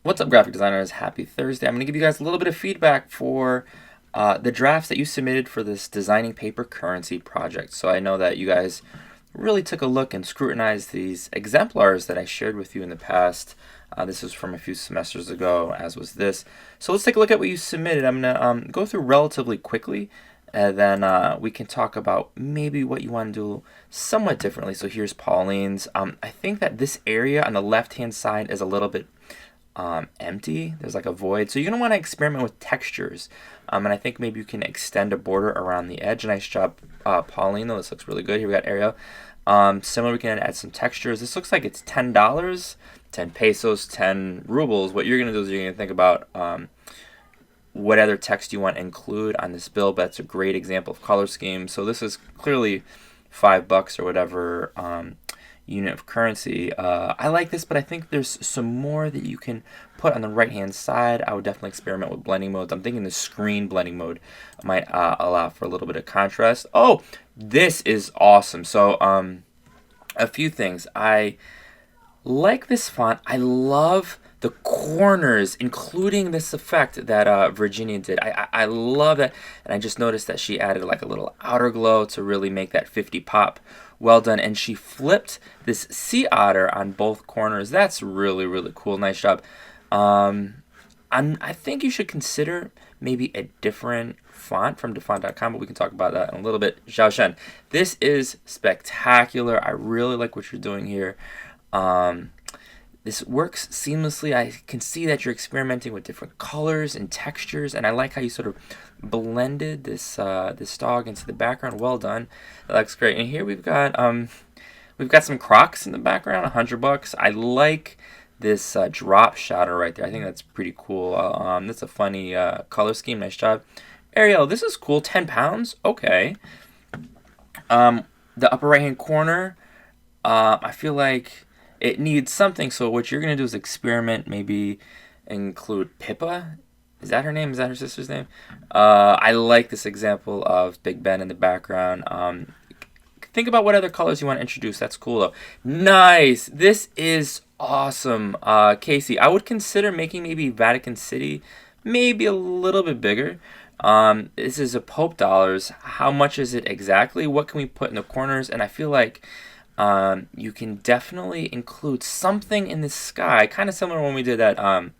What's up, graphic designers? Happy Thursday. I'm going to give you guys a little bit of feedback for the drafts that you submitted for this designing paper currency project. So I know that you guys really took a look and scrutinized these exemplars that I shared with you in the past. This was from a few semesters ago, as was this. So let's take a look at what you submitted. I'm going to go through relatively quickly, and then we can talk about maybe what you want to do somewhat differently. So here's Pauline's. I think that this area on the left-hand side is a little bit empty. There's like a void. So you're going to want to experiment with textures. And I think maybe you can extend a border around the edge. Nice job, Pauline. This looks really good. Here we got Ariel. Similar, we can add some textures. This looks like it's $10, 10 pesos, 10 rubles. What you're going to do is you're going to think about what other text you want to include on this bill. But it's a great example of color scheme. So this is clearly $5 or whatever unit of currency. I like this, but I think there's some more that you can put on the right hand side. I would definitely experiment with blending modes. I'm thinking the screen blending mode might allow for a little bit of contrast. Oh, this is awesome. So a few things. I like this font. I love the corners, including this effect that Virginia did. I love that. And I just noticed that she added like a little outer glow to really make that 50 pop. Well done. And she flipped this sea otter on both corners. That's really, really cool. Nice job. I think you should consider maybe a different font from defont.com, but we can talk about that in a little bit. Xiao Shen, this is spectacular. I really like what you're doing here. This works seamlessly. I can see that you're experimenting with different colors and textures, and I like how you sort of blended this dog into the background. Well done. That looks great. And here we've got some Crocs in the background, $100. I like this drop shadow right there. I think that's pretty cool. That's a funny color scheme. Nice job. Ariel, this is cool. 10 pounds. Okay. The upper right hand corner, I feel like it needs something. So what you're going to do is experiment, maybe include Pippa. Is that her name? Is that her sister's name? I like this example of Big Ben in the background. Think about what other colors you want to introduce. That's cool, though. Nice. This is awesome. Casey, I would consider making maybe Vatican City maybe a little bit bigger. This is a Pope dollars. How much is it exactly? What can we put in the corners? And I feel like you can definitely include something in the sky, kind of similar when we did that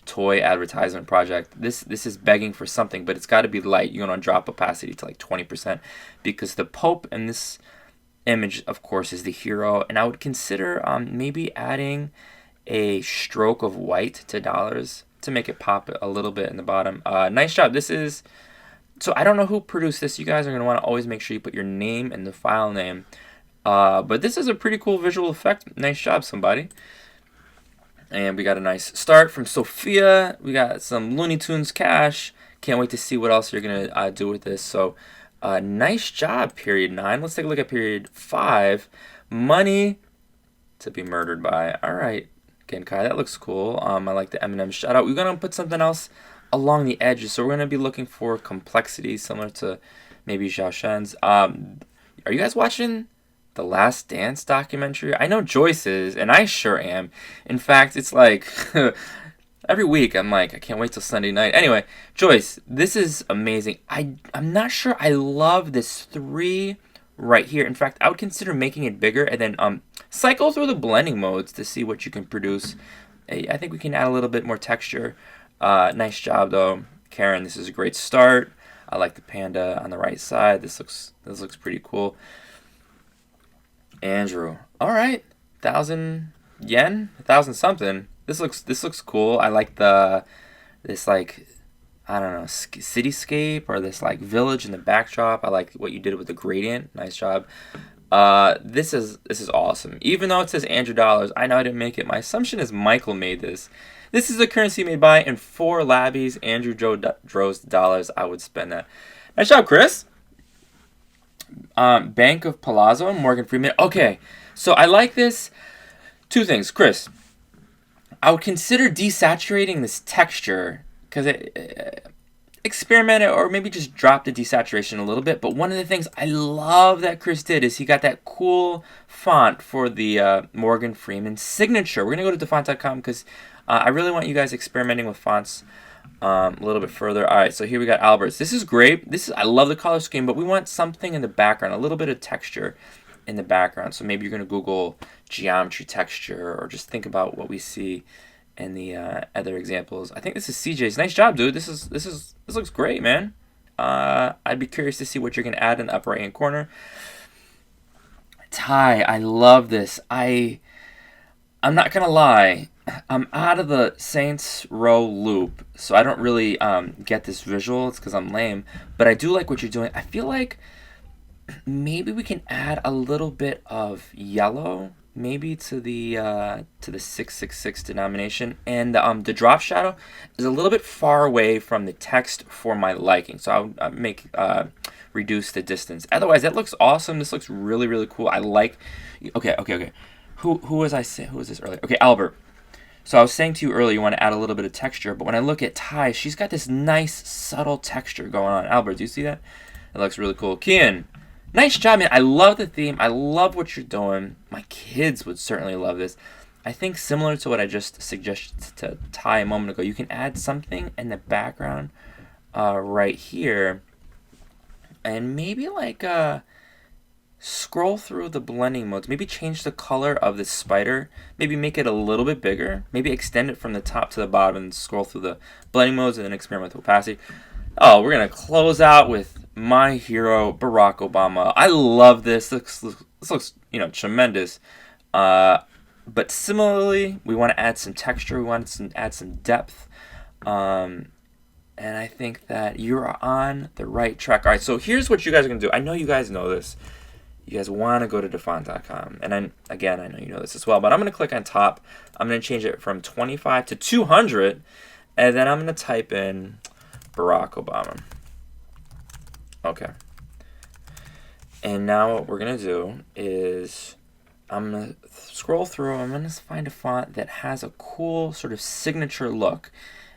toy advertisement project. This is begging for something, but it's got to be light. You're going to drop opacity to like 20% because the Pope in this image, of course, is the hero. And I would consider maybe adding a stroke of white to dollars to make it pop a little bit in the bottom. Nice job. This is... So I don't know who produced this. You guys are going to want to always make sure you put your name and the file name. But this is a pretty cool visual effect. Nice job, somebody. And we got a nice start from Sophia. We got some Looney Tunes cash. Can't wait to see what else you're going to do with this. So nice job, period 9. Let's take a look at period 5. Money to be murdered by. All right, Genkai, that looks cool. I like the Eminem shout out. We're going to put something else along the edges. So we're going to be looking for complexity similar to maybe Xiao Shen's. Are you guys watching the Last Dance documentary? I know Joyce is, and I sure am. In fact, it's like every week I'm like, I can't wait till Sunday night. Anyway, Joyce, this is amazing. I'm not sure I love this 3 right here. In fact, I would consider making it bigger and then cycle through the blending modes to see what you can produce. I think we can add a little bit more texture. Nice job though, Karen. This is a great start. I like the panda on the right side. This looks pretty cool. Andrew, all right, 1,000 yen, 1,000 something. This looks cool. I like this like, I don't know, cityscape or this like village in the backdrop. I like what you did with the gradient. Nice job. This is awesome. Even though it says Andrew dollars, I know I didn't make it. My assumption is Michael made this. This is a currency made by and for Labbies. Andrew Dro's dollars. I would spend that. Nice job, Chris. Bank of Palazzo, Morgan Freeman. Okay, so I like this. 2 things, Chris. I would consider desaturating this texture because it experiment it or maybe just drop the desaturation a little bit. But one of the things I love that Chris did is he got that cool font for the Morgan Freeman signature. We're going to go to dafont.com because I really want you guys experimenting with fonts a little bit further. All right, so here we got Albert's. This is great. I love the color scheme, but we want something in the background, a little bit of texture in the background. So maybe you're going to Google geometry texture or just think about what we see in the other examples. I think this is CJ's. Nice job, dude. This looks great, man. I'd be curious to see what you're going to add in the upper right hand corner. Ty, I love this. I'm not going to lie. I'm out of the Saints Row loop, so I don't really get this visual. It's because I'm lame. But I do like what you're doing. I feel like maybe we can add a little bit of yellow, maybe to the 666 denomination, and the drop shadow is a little bit far away from the text for my liking. So I'll make reduce the distance. Otherwise, that looks awesome. This looks really, really cool. I like. Okay. Who was I saying? Who was this earlier? Okay, Albert. So I was saying to you earlier, you want to add a little bit of texture, but when I look at Ty, she's got this nice, subtle texture going on. Albert, do you see that? It looks really cool. Kian, nice job, man. I love the theme. I love what you're doing. My kids would certainly love this. I think similar to what I just suggested to Ty a moment ago, you can add something in the background right here, and maybe like scroll through the blending modes. Maybe change the color of the spider. Maybe make it a little bit bigger. Maybe extend it from the top to the bottom and scroll through the blending modes and then experiment with opacity. Oh, we're going to close out with my hero, Barack Obama. I love this. This looks tremendous. But similarly, we want to add some texture. We want to add some depth. And I think that you're on the right track. All right, so here's what you guys are going to do. I know you guys know this. You guys want to go to dafont.com. And I know you know this as well. But I'm going to click on top. I'm going to change it from 25 to 200. And then I'm going to type in Barack Obama. Okay. And now what we're going to do is I'm going to scroll through. I'm going to find a font that has a cool sort of signature look.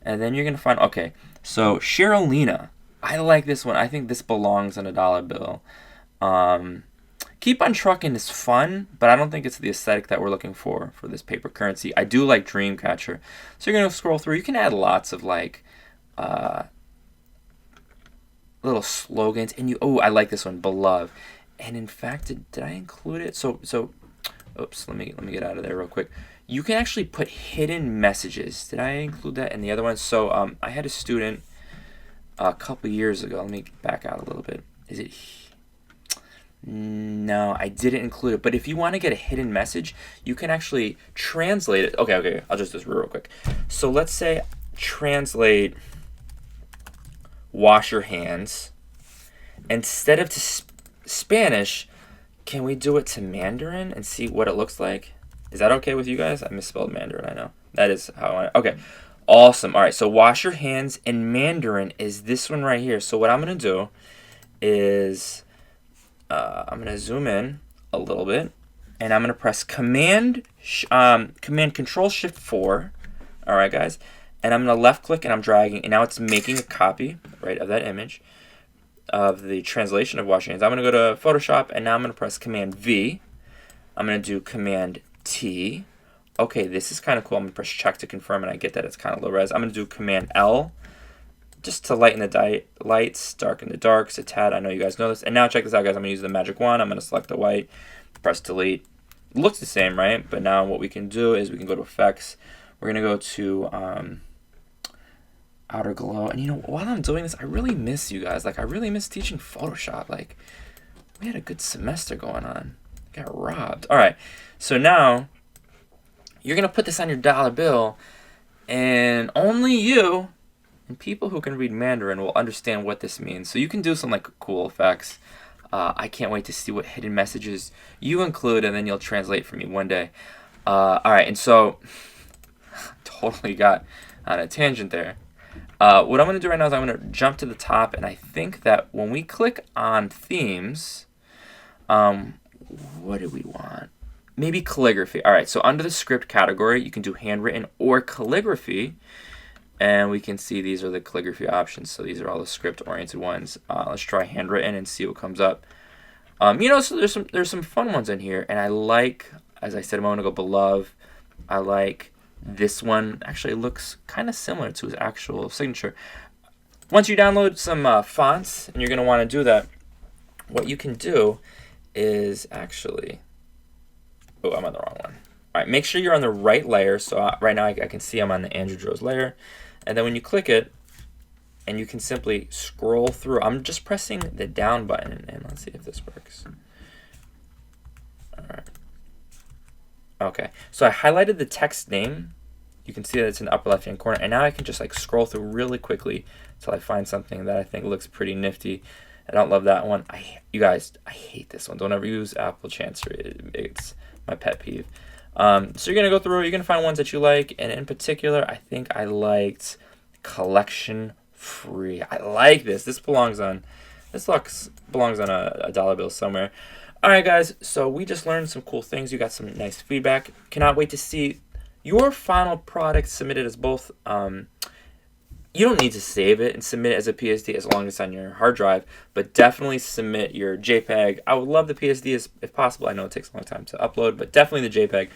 And then you're going to find, okay, so Sherolina. I like this one. I think this belongs on a dollar bill. Keep on Trucking is fun, but I don't think it's the aesthetic that we're looking for this paper currency. I do like Dreamcatcher. So you're going to scroll through. You can add lots of like little slogans. And I like this one, Beloved. And in fact, did I include it? So oops, let me get out of there real quick. You can actually put hidden messages. Did I include that in the other one? So I had a student a couple years ago. Let me back out a little bit. Is it? No, I didn't include it. But if you want to get a hidden message, you can actually translate it. Okay. I'll just do this real quick. So let's say translate wash your hands. Instead of to Spanish, can we do it to Mandarin and see what it looks like? Is that okay with you guys? I misspelled Mandarin, I know. That is how I... Okay, awesome. All right, so wash your hands in Mandarin is this one right here. So what I'm going to do is I'm going to zoom in a little bit, and I'm going to press Command Control Shift 4. All right, guys. And I'm going to left click, and I'm dragging, and now it's making a copy, right, of that image of the translation of wash your hands. I'm going to go to Photoshop, and now I'm going to press Command V. I'm going to do Command T. Okay, this is kind of cool. I'm going to press check to confirm, and I get that it's kind of low res. I'm going to do Command L just to lighten the lights, darken the darks a tad. I know you guys know this. And now check this out, guys. I'm going to use the magic wand. I'm going to select the white, press delete. It looks the same, right? But now what we can do is we can go to effects. We're going to go to outer glow. And while I'm doing this, I really miss you guys. Like, I really miss teaching Photoshop. Like, we had a good semester going on. Got robbed. All right, so now you're gonna put this on your dollar bill, and only you and people who can read Mandarin will understand what this means. So you can do some like cool effects. I can't wait to see what hidden messages you include, and then you'll translate for me one day. All right, and so totally got on a tangent there. What I'm gonna do right now is I'm gonna jump to the top, and I think that when we click on themes, what do we want? Maybe calligraphy. All right, so under the script category, you can do handwritten or calligraphy. And we can see these are the calligraphy options. So these are all the script-oriented ones. Let's try handwritten and see what comes up. So there's some fun ones in here, and I like, as I said a moment ago, Beloved. I like this one. Actually, it looks kind of similar to his actual signature. Once you download some fonts, and you're going to want to do that, what you can do is actually... Oh, I'm on the wrong one. All right, make sure you're on the right layer. So right now I can see I'm on the Andrew Droz layer. And then when you click it, and you can simply scroll through. I'm just pressing the down button, and let's see if this works. All right. Okay, so I highlighted the text name. You can see that it's in the upper left-hand corner, and now I can just like scroll through really quickly until I find something that I think looks pretty nifty. I don't love that one. You guys, I hate this one. Don't ever use Apple Chancery. It's my pet peeve. So you're gonna go through. You're gonna find ones that you like, and in particular, I think I liked Collection Free. I like this. This belongs on a dollar bill somewhere. All right, guys. So we just learned some cool things. You got some nice feedback. Cannot wait to see your final product submitted as both. You don't need to save it and submit it as a PSD as long as it's on your hard drive, but definitely submit your JPEG. I would love the PSD if possible. I know it takes a long time to upload, but definitely the JPEG.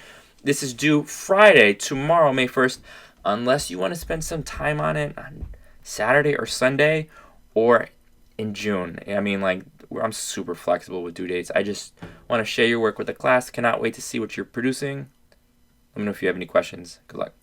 This is due Friday, tomorrow, May 1st, unless you want to spend some time on it on Saturday or Sunday or in June. I mean, like, I'm super flexible with due dates. I just want to share your work with the class. Cannot wait to see what you're producing. Let me know if you have any questions. Good luck.